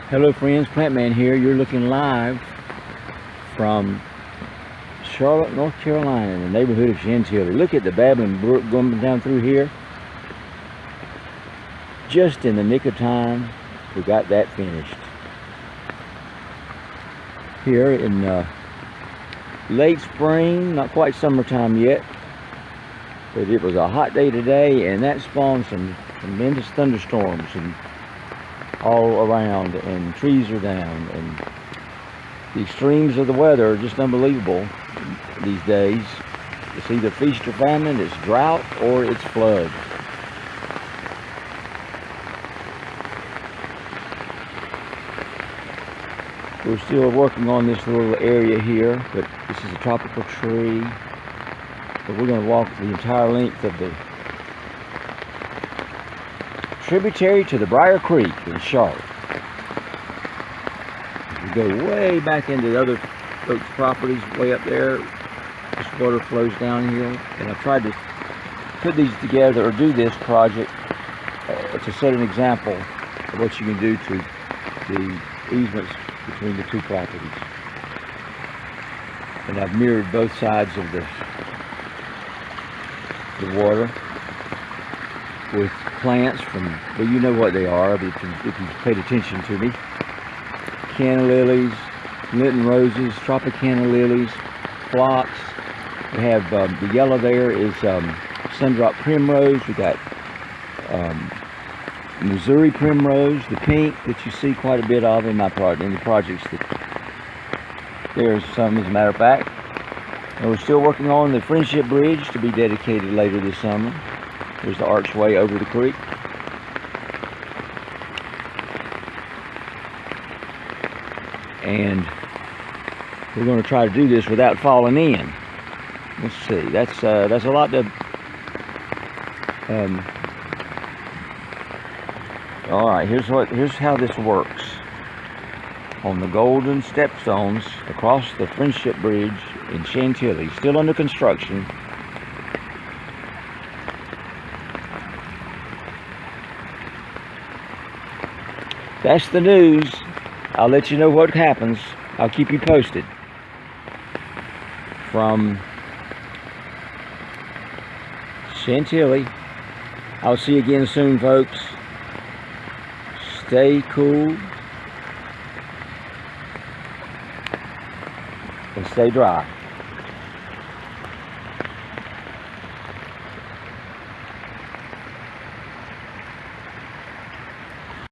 Hello friends, Plantman here. You're looking live from Charlotte, North Carolina, in the neighborhood of Chantilly. Look at the Babbling Brook going down through here. Just in the nick of time, we got that finished. Here in late spring, not quite summertime yet, but it was a hot day today, and that spawned some tremendous thunderstorms and all around, and trees are down, and the extremes of the weather are just unbelievable these days. It's either feast or famine, it's drought or it's flood. We're still working on this little area here, but this is a tropical tree. But we're going to walk the entire length of the tributary to the Briar Creek in Charlotte. We go way back into the other folks' properties, way up there. This water flows downhill, and I've tried to put these together, or do this project to set an example of what you can do to the easements between the two properties. And I've mirrored both sides of the water with plants from, well, you know what they are if you've paid attention to me. Canna lilies, Lenten roses, Tropicana lilies, phlox. We have the yellow there is sundrop primrose. We got Missouri primrose, the pink that you see quite a bit of in my in the projects. There's some, as a matter of fact. And we're still working on the Friendship Bridge to be dedicated later this summer. There's the archway over the creek. And we're going to try to do this without falling in. Let's see. That's a lot to. All right. Here's how this works. On the golden stepstones across the Friendship Bridge in Chantilly, still under construction. That's the news. I'll let you know what happens. I'll keep you posted. From Chantilly, I'll see you again soon, folks. Stay cool and stay dry.